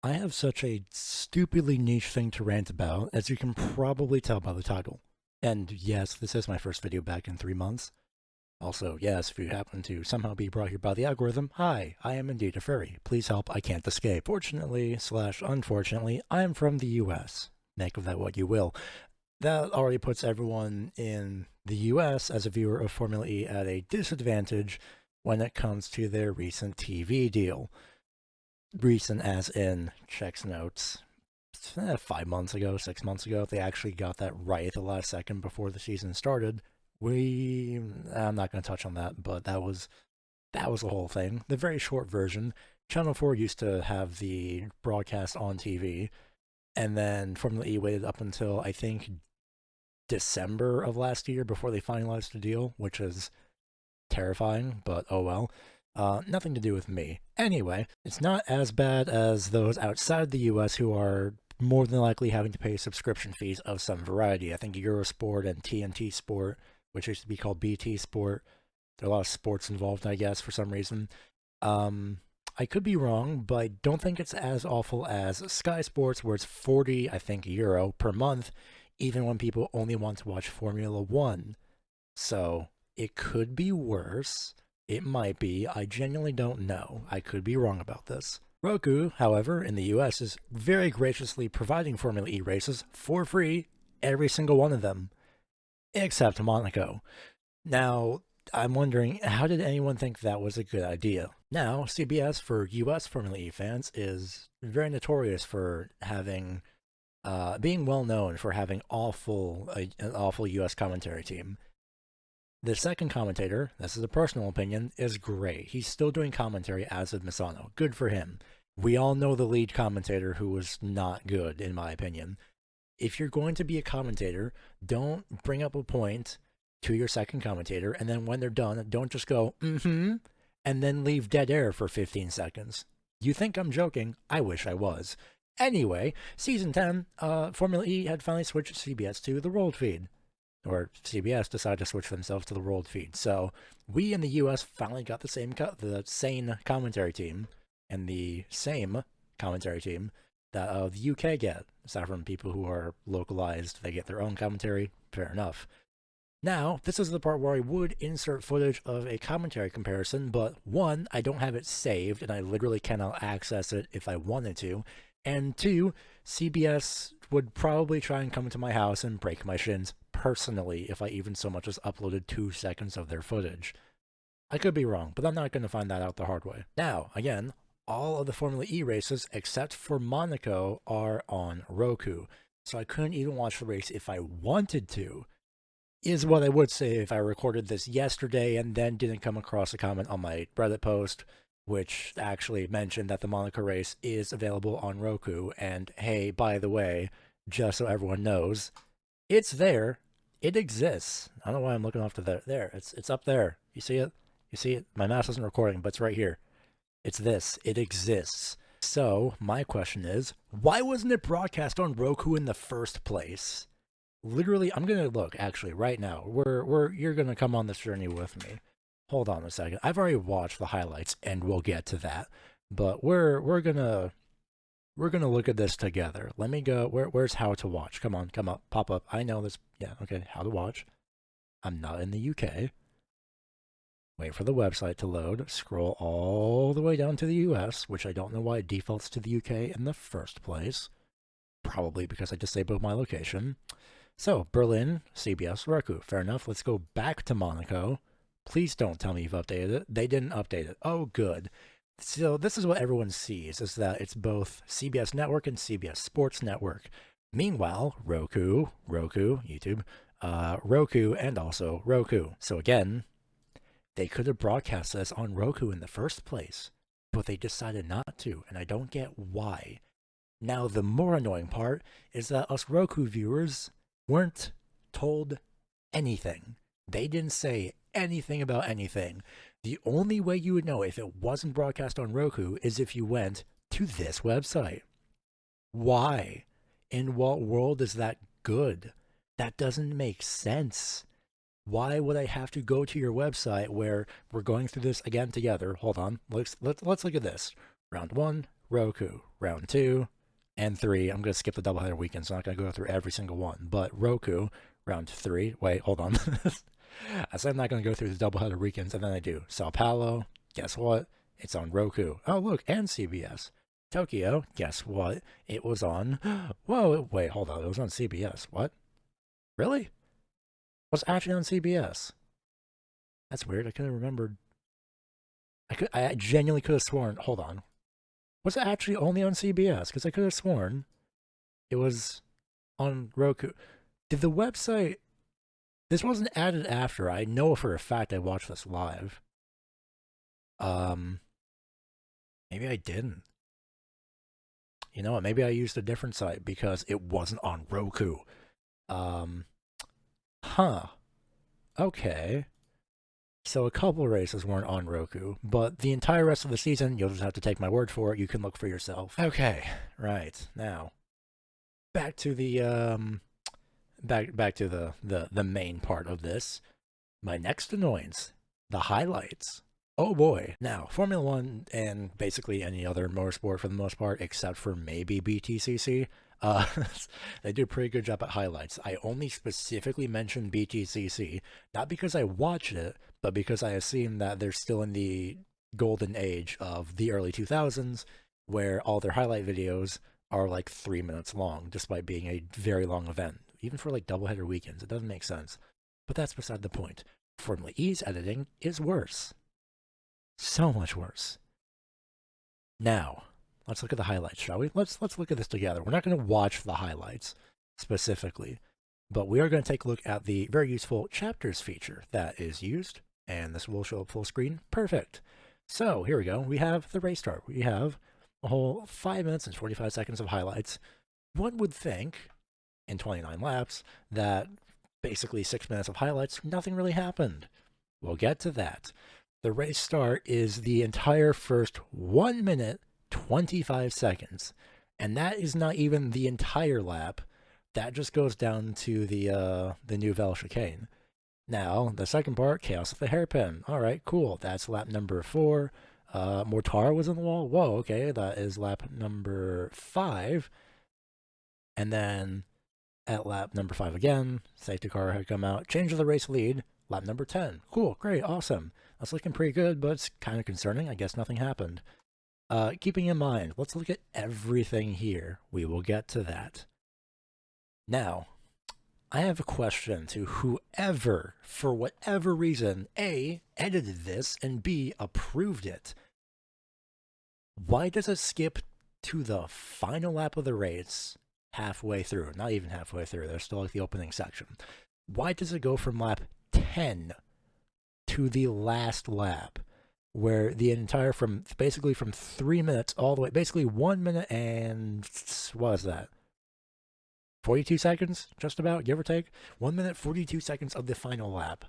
I have such a stupidly niche thing to rant about, as you can probably tell by the title. And yes, this is my first video back in 3 months. Also, yes, if you happen to somehow be brought here by the algorithm, hi, I am indeed a furry. Please help, I can't escape. Fortunately slash unfortunately, I am from the US. Make of that what you will. That already puts everyone in the US as a viewer of Formula E at a disadvantage when it comes to their recent TV deal. Recent as in checks notes 5 months ago, 6 months ago. They actually got that right at the last second before the season started. I'm not going to touch on that, but that was the whole thing. The very short version. Channel 4 used to have the broadcast on TV, and then Formula E waited up until I think December of last year before they finalized the deal, which is terrifying, but oh well. Nothing to do with me. Anyway, it's not as bad as those outside the US who are more than likely having to pay subscription fees of some variety. I think Eurosport and TNT Sport, which used to be called BT Sport, there are a lot of sports involved, I guess, for some reason. I could be wrong, but I don't think it's as awful as Sky Sports, where it's 40, I think, euro per month, even when people only want to watch Formula One. So it could be worse. It might be. I genuinely don't know. I could be wrong about this. Roku, however, in the US is very graciously providing Formula E races for free, every single one of them, except Monaco. Now, I'm wondering, how did anyone think that was a good idea? Now, CBS for US Formula E fans is very notorious for having, being well known for having an awful US commentary team. The second commentator, this is a personal opinion, is great. He's still doing commentary as of Misano. Good for him. We all know the lead commentator who was not good, in my opinion. If you're going to be a commentator, don't bring up a point to your second commentator, and then when they're done, don't just go, and then leave dead air for 15 seconds. You think I'm joking? I wish I was. Anyway, season 10, Formula E had finally switched CBS to the rolled feed, or CBS decided to switch themselves to the rolled feed. So we in the US finally got the sane commentary team and the same commentary team that the UK get. Aside from people who are localized, they get their own commentary. Fair enough. Now, this is the part where I would insert footage of a commentary comparison, but one, I don't have it saved, and I literally cannot access it if I wanted to. And two, CBS would probably try and come into my house and break my shins personally if I even so much as uploaded 2 seconds of their footage. I could be wrong, but I'm not going to find that out the hard way. Now, again, all of the Formula E races, except for Monaco, are on Roku. So I couldn't even watch the race if I wanted to, is what I would say if I recorded this yesterday and then didn't come across a comment on my Reddit post, which actually mentioned that the Monaco race is available on Roku. And hey, by the way, just so everyone knows, it's there. It exists. I don't know why I'm looking off to there. There, it's up there. You see it? You see it? My mouse isn't recording, but it's right here. It's this. It exists. So my question is, why wasn't it broadcast on Roku in the first place? Literally, I'm gonna look actually right now. You're gonna come on this journey with me. Hold on a second. I've already watched the highlights, and we'll get to that. But we're gonna look at this together. Let me go. Where's how to watch? Come on, come up, pop up. I know this. Yeah, okay. How to watch. I'm not in the UK. Wait for the website to load. Scroll all the way down to the US, which I don't know why it defaults to the UK in the first place. Probably because I disabled my location. So, Berlin, CBS, Roku. Fair enough. Let's go back to Monaco. Please don't tell me you've updated it. They didn't update it. Oh, good. So this is what everyone sees, is that it's both CBS Network and CBS Sports Network. Meanwhile, Roku, YouTube, Roku, and also Roku. So again, they could have broadcast this on Roku in the first place, but they decided not to, and I don't get why. Now, the more annoying part is that us Roku viewers weren't told anything. They didn't say anything about anything. The only way you would know if it wasn't broadcast on Roku is if you went to this website. Why? In what world is that good? That doesn't make sense. Why would I have to go to your website where we're going through this again together? Hold on. Let's look at this. Round one, Roku, round 2 and 3. I'm going to skip the doubleheader weekend, so I'm not going to go through every single one. But Roku, round 3. Wait, hold on. I said I'm not going to go through the doubleheader weekends, and then I do. Sao Paulo, guess what? It's on Roku. Oh, look, and CBS. Tokyo, guess what? It was on. Whoa, wait, hold on. It was on CBS. What? Really? It was actually on CBS. That's weird. I could have remembered. I genuinely could have sworn. Hold on. Was it actually only on CBS? Because I could have sworn it was on Roku. Did the website... This wasn't added after. I know for a fact I watched this live. Maybe I didn't. You know what? Maybe I used a different site because it wasn't on Roku. Huh. Okay. So a couple races weren't on Roku, but the entire rest of the season, you'll just have to take my word for it. You can look for yourself. Okay, right. Now, back to the back to the main part of this. My next annoyance, the highlights. Oh boy. Now, Formula 1 and basically any other motorsport for the most part, except for maybe BTCC, they do a pretty good job at highlights. I only specifically mentioned BTCC, not because I watched it, but because I assume that they're still in the golden age of the early 2000s, where all their highlight videos are like 3 minutes long, despite being a very long event. Even for like doubleheader weekends, it doesn't make sense. But that's beside the point. Formula E's editing is worse. So much worse. Now, let's look at the highlights, shall we? Let's look at this together. We're not going to watch the highlights specifically, but we are going to take a look at the very useful chapters feature that is used, and this will show up full screen. Perfect. So here we go. We have the race start. We have a whole 5 minutes and 45 seconds of highlights. One would think, in 29 laps, that basically 6 minutes of highlights, nothing really happened. We'll get to that. The race start is the entire first 1 minute, 25 seconds. And that is not even the entire lap. That just goes down to the Nouvelle Chicane. Now, the second part, Chaos at the Hairpin. All right, cool. That's lap number 4. Mortar was on the wall. Whoa, okay. That is lap number 5. And then at lap number 5 again, safety car had come out. Change of the race lead. Lap number 10. Cool, great, awesome. That's looking pretty good, but it's kind of concerning. I guess nothing happened. Keeping in mind, let's look at everything here. We will get to that. Now, I have a question to whoever, for whatever reason, A, edited this, and B, approved it. Why does it skip to the final lap of the race halfway through? Not even halfway through. There's still like the opening section. Why does it go from lap 10 to the last lap, where the entire, basically from 3 minutes all the way, basically 1 minute and, what is that? 42 seconds, just about, give or take. 1 minute, 42 seconds of the final lap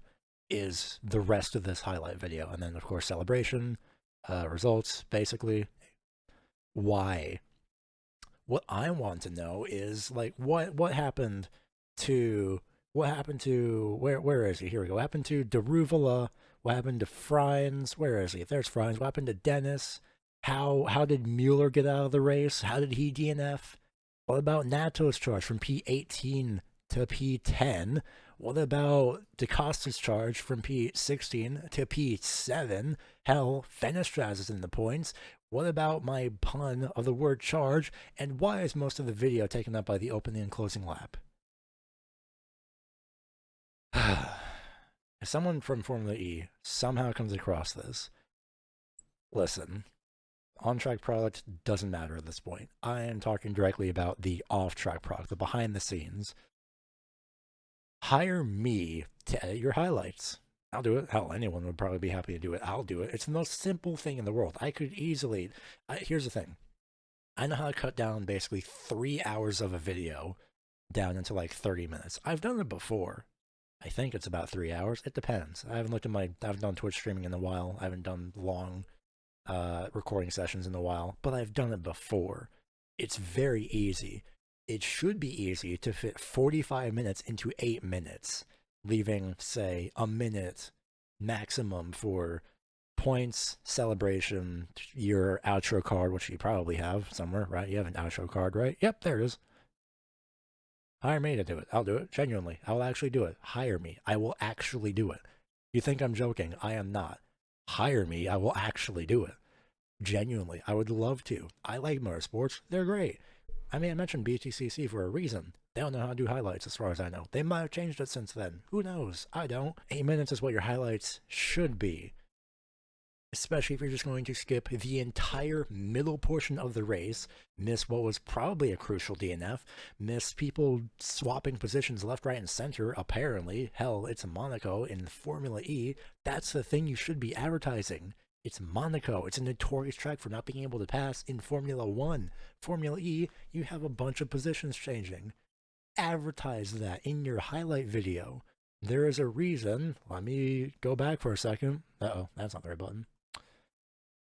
is the rest of this highlight video. And then, of course, celebration, results, basically. Why? What I want to know is, like, what happened to, where is he? Here we go. What happened to Deruvala? What happened to Frines? Where is he? There's Frines. What happened to Dennis? How did Mueller get out of the race? How did he DNF? What about Nato's charge from P18 to P10? What about DaCosta's charge from P16 to P7? Hell, Fenestraz is in the points. What about my pun of the word charge? And why is most of the video taken up by the opening and closing lap? If someone from Formula E somehow comes across this, listen, on-track product doesn't matter at this point. I am talking directly about the off-track product, the behind-the-scenes. Hire me to edit your highlights. I'll do it. Hell, anyone would probably be happy to do it. I'll do it. It's the most simple thing in the world. I could easily... here's the thing. I know how to cut down basically 3 hours of a video down into like 30 minutes. I've done it before. I think it's about 3 hours. It depends. I haven't done Twitch streaming in a while. I haven't done long recording sessions in a while, but I've done it before. It's very easy. It should be easy to fit 45 minutes into 8 minutes, leaving, say, a minute maximum for points, celebration, your outro card, which you probably have somewhere, right? You have an outro card, right? Yep, there it is. Hire me to do it. I'll do it. Genuinely. I will actually do it. Hire me. I will actually do it. You think I'm joking? I am not. Hire me. I will actually do it. Genuinely. I would love to. I like motorsports. They're great. I mean, I mentioned BTCC for a reason. They don't know how to do highlights as far as I know. They might have changed it since then. Who knows? I don't. 8 minutes is what your highlights should be. Especially if you're just going to skip the entire middle portion of the race, miss what was probably a crucial DNF, miss people swapping positions left, right, and center, apparently. Hell, it's Monaco in Formula E. That's the thing you should be advertising. It's Monaco. It's a notorious track for not being able to pass in Formula 1. Formula E, you have a bunch of positions changing. Advertise that in your highlight video. There is a reason. Let me go back for a second. Uh-oh, that's not the right button.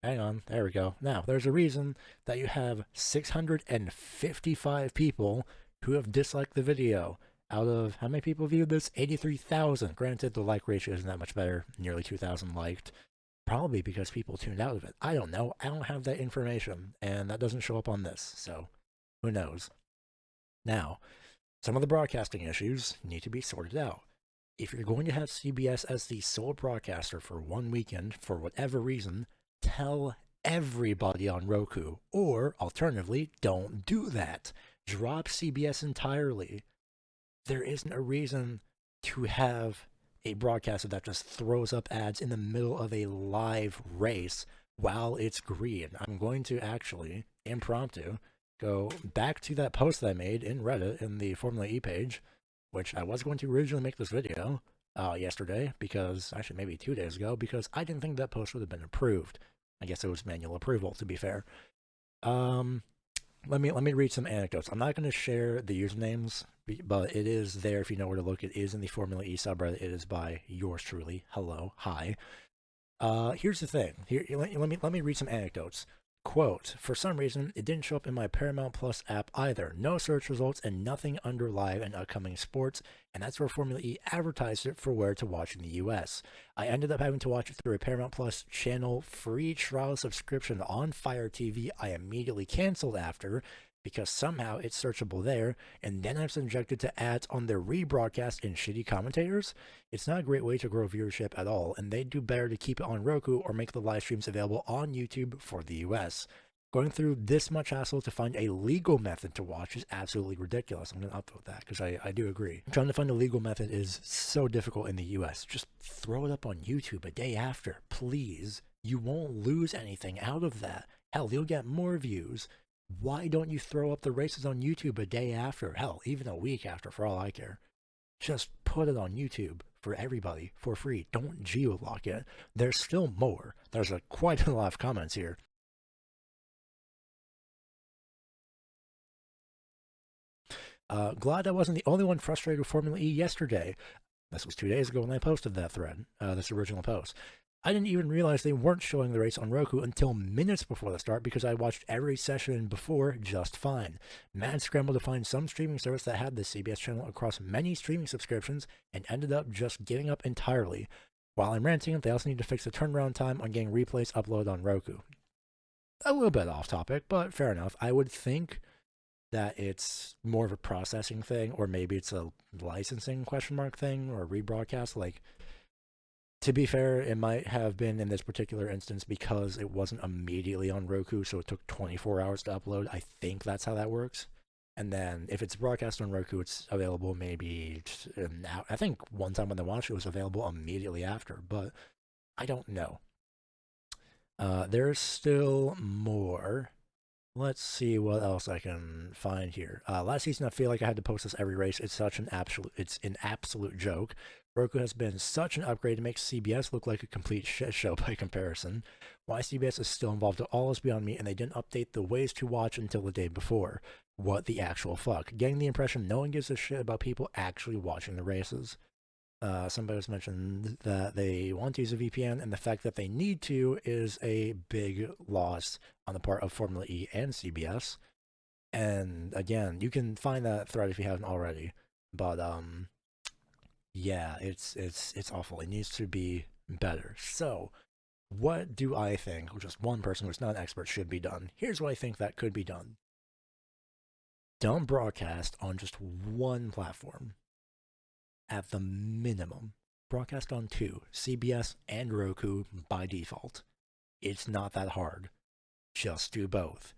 Hang on, there we go. Now, there's a reason that you have 655 people who have disliked the video. Out of how many people viewed this? 83,000. Granted, the like ratio isn't that much better. Nearly 2,000 liked. Probably because people tuned out of it. I don't know. I don't have that information, and that doesn't show up on this, so who knows? Now, some of the broadcasting issues need to be sorted out. If you're going to have CBS as the sole broadcaster for one weekend, for whatever reason, tell everybody on Roku, or alternatively, don't do that. Drop CBS entirely. There isn't a reason to have a broadcaster that just throws up ads in the middle of a live race while it's green. I'm going to actually, impromptu, go back to that post that I made in Reddit in the Formula E page, which I was going to originally make this video yesterday, because actually maybe 2 days ago, because I didn't think that post would have been approved. I guess it was manual approval, to be fair. Let me read some anecdotes. I'm not going to share the usernames, but it is there if you know where to look. It is in the Formula E subreddit. It is by yours truly. Hello, hi. Here's the thing. Let me read some anecdotes. Quote, for some reason, it didn't show up in my Paramount Plus app either. No search results and nothing under live and upcoming sports, and that's where Formula E advertised it for where to watch in the US. I ended up having to watch it through a Paramount Plus channel free trial subscription on Fire TV. I immediately canceled after, because somehow it's searchable there, and then I'm subjected to ads on their rebroadcast and shitty commentators. It's not a great way to grow viewership at all, and they'd do better to keep it on Roku or make the live streams available on YouTube for the US. Going through this much hassle to find a legal method to watch is absolutely ridiculous. I'm going to upvote that because I do agree. Trying to find a legal method is so difficult in the US. Just throw it up on YouTube a day after, please. You won't lose anything out of that. Hell, you'll get more views. Why don't you throw up the races on YouTube a day after? Hell, even a week after, for all I care. Just put it on YouTube for everybody for free. Don't geolock it. There's still more. There's quite a lot of comments here. Glad I wasn't the only one frustrated with Formula E yesterday. This was 2 days ago when I posted that thread, this original post. I didn't even realize they weren't showing the race on Roku until minutes before the start because I watched every session before just fine. Mad scramble to find some streaming service that had the CBS channel across many streaming subscriptions and ended up just giving up entirely. While I'm ranting, they also need to fix the turnaround time on getting replays uploaded on Roku. A little bit off topic, but fair enough. I would think that it's more of a processing thing, or maybe it's a licensing question mark thing, or a rebroadcast. Like, to be fair, it might have been in this particular instance because it wasn't immediately on Roku, so it took 24 hours to upload. I think that's how that works. And then if it's broadcast on Roku, it's available maybe now. I think one time when I watched it, was available immediately after, but I don't know. There's still more. Let's see what else I can find here. Last season, I feel like I had to post this every race. It's an absolute joke. Roku has been such an upgrade to make CBS look like a complete shit show by comparison. Why CBS is still involved at all is beyond me, and they didn't update the ways to watch until the day before. What the actual fuck? Getting the impression no one gives a shit about people actually watching the races. Somebody has mentioned that they want to use a VPN, and the fact that they need to is a big loss on the part of Formula E and CBS. And again, you can find that thread if you haven't already. But yeah, it's awful. It needs to be better. So What do I think, or just one person who's not an expert, should be done? Here's what I think that could be done. Don't broadcast on just one platform. At the minimum, broadcast on two, CBS and Roku by default. It's not that hard. Just do both.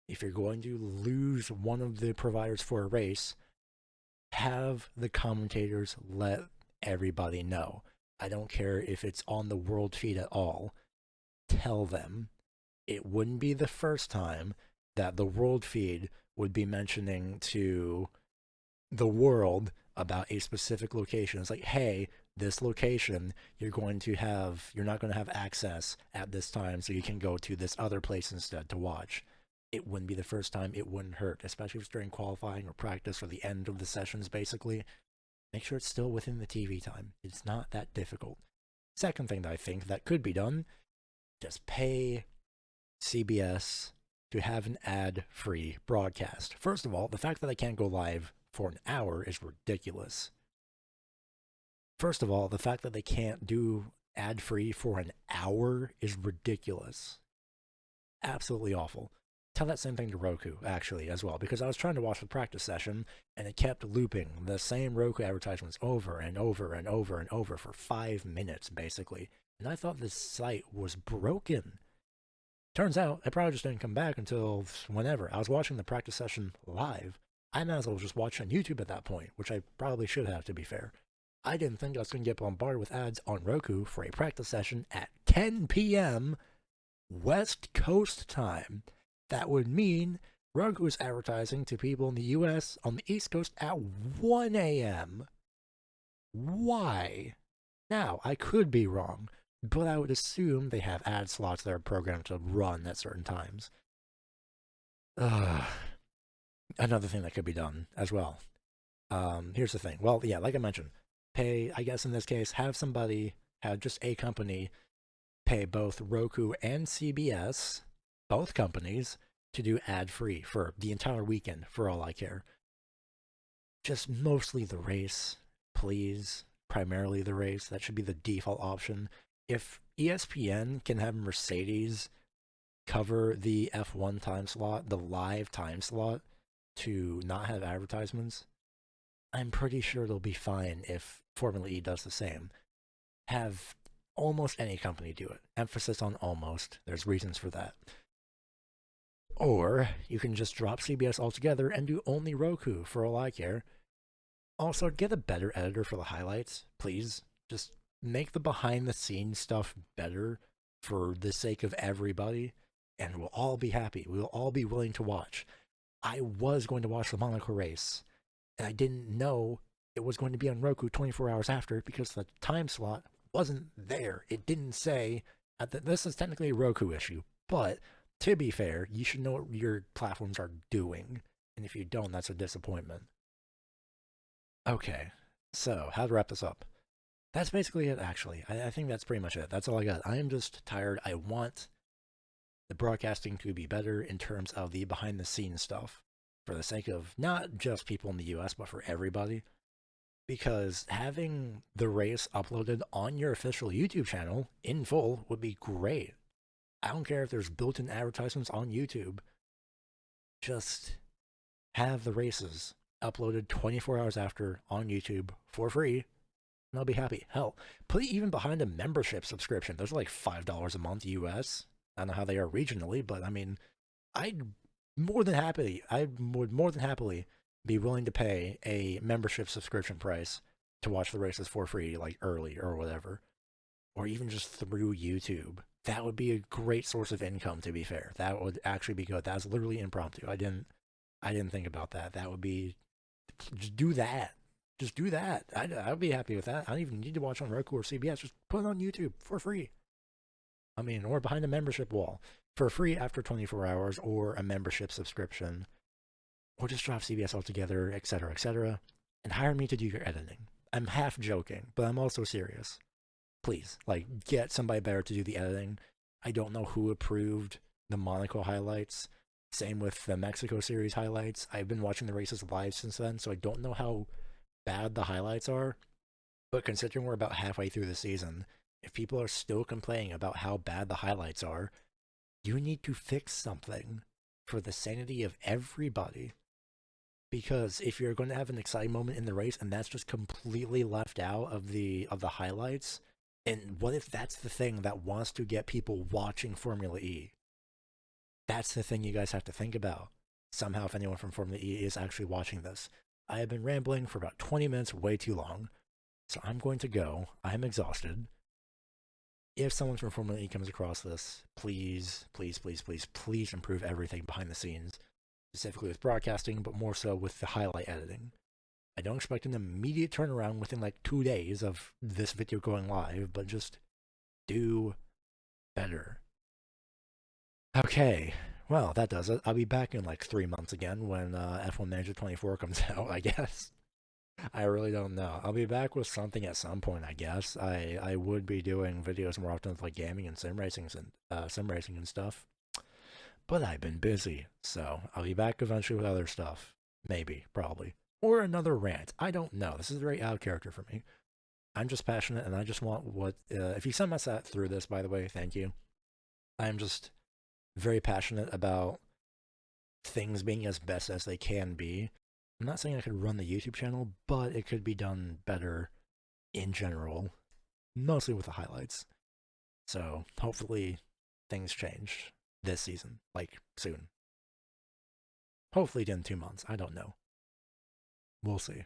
If you're going to lose one of the providers for a race, have the commentators let everybody know. I don't care if it's on the world feed at all. Tell them. It wouldn't be the first time that the world feed would be mentioning to the world about a specific location. It's like, hey, this location, you're not going to have access at this time, so you can go to this other place instead to watch. It wouldn't be the first time. It wouldn't hurt, especially if it's during qualifying or practice or the end of the sessions, basically. Make sure it's still within the TV time. It's not that difficult. Second thing that I think that could be done, just pay CBS to have an ad-free broadcast. First of all, the fact that they can't go live for an hour is ridiculous. First of all, the fact that they can't do ad-free for an hour is ridiculous. Absolutely awful. Tell that same thing to Roku, actually, as well, because I was trying to watch the practice session, and it kept looping the same Roku advertisements over and over and over and over for 5 minutes, basically. And I thought this site was broken. Turns out, I probably just didn't come back until whenever. I was watching the practice session live. I might as well just watch on YouTube at that point, which I probably should have, to be fair. I didn't think I was going to get bombarded with ads on Roku for a practice session at 10 p.m. West Coast time. That would mean Roku is advertising to people in the US on the East Coast at 1 a.m. Why? Now, I could be wrong, but I would assume they have ad slots that are programmed to run at certain times. Another thing that could be done as well. Here's the thing. Well, yeah, like I mentioned, pay, I guess in this case, have just a company pay both Roku and CBS, both companies, to do ad-free for the entire weekend, for all I care. Just mostly the race, please. Primarily the race. That should be the default option. If ESPN can have Mercedes cover the F1 time slot, the live time slot, to not have advertisements, I'm pretty sure it'll be fine if Formula E does the same. Have almost any company do it. Emphasis on almost. There's reasons for that. Or you can just drop CBS altogether and do only Roku, for all I care. Also, get a better editor for the highlights, please. Just make the behind-the-scenes stuff better for the sake of everybody, and we'll all be happy. We'll all be willing to watch. I was going to watch the Monaco race, and I didn't know it was going to be on Roku 24 hours after because the time slot wasn't there. It didn't say, this is technically a Roku issue, but to be fair, you should know what your platforms are doing, and if you don't, that's a disappointment. Okay, so how to wrap this up? That's basically it, actually. I think that's pretty much it. That's all I got. I am just tired. I want the broadcasting to be better in terms of the behind-the-scenes stuff, for the sake of not just people in the US, but for everybody. Because having the race uploaded on your official YouTube channel in full would be great. I don't care if there's built-in advertisements on YouTube. Just have the races uploaded 24 hours after on YouTube for free, and I'll be happy. Hell, put it even behind a membership subscription. Those are like $5 a month US. I don't know how they are regionally, but I mean, I would more than happily be willing to pay a membership subscription price to watch the races for free, like early or whatever, or even just through YouTube. That would be a great source of income, to be fair. That would actually be good. That's literally impromptu. I didn't think about that. That would be, just do that. Just do that. I'd be happy with that. I don't even need to watch on Roku or CBS. Just put it on YouTube for free. I mean, or behind a membership wall for free after 24 hours, or a membership subscription, or just drop CBS altogether, etc., and hire me to do your editing. I'm half joking, but I'm also serious. Please, like, get somebody better to do the editing. I don't know who approved the Monaco highlights. Same with the Mexico series highlights. I've been watching the races live since then, so I don't know how bad the highlights are. But considering we're about halfway through the season, If people are still complaining about how bad the highlights are, you need to fix something for the sanity of everybody. Because if you're going to have an exciting moment in the race and that's just completely left out of the highlights, and what if that's the thing that wants to get people watching Formula E? That's the thing you guys have to think about. Somehow, if anyone from Formula E is actually watching this. I have been rambling for about 20 minutes, way too long. So I'm going to go. I'm exhausted. If someone from Formula E comes across this, please, please, please, please, please improve everything behind the scenes, specifically with broadcasting, but more so with the highlight editing. I don't expect an immediate turnaround within like 2 days of this video going live, but just do better. Okay, well, that does it. I'll be back in like 3 months again when F1 Manager 24 comes out, I guess. I really don't know. I'll be back with something at some point, I guess. I would be doing videos more often with like gaming and sim racing and stuff. But I've been busy, so I'll be back eventually with other stuff. Maybe, probably. Or another rant. I don't know. This is a very out of character for me. I'm just passionate, and I just want what... if you sent my set through this, by the way, thank you. I'm just very passionate about things being as best as they can be. I'm not saying I could run the YouTube channel, but it could be done better in general, mostly with the highlights. So hopefully things change this season, like soon. Hopefully in 2 months. I don't know. We'll see.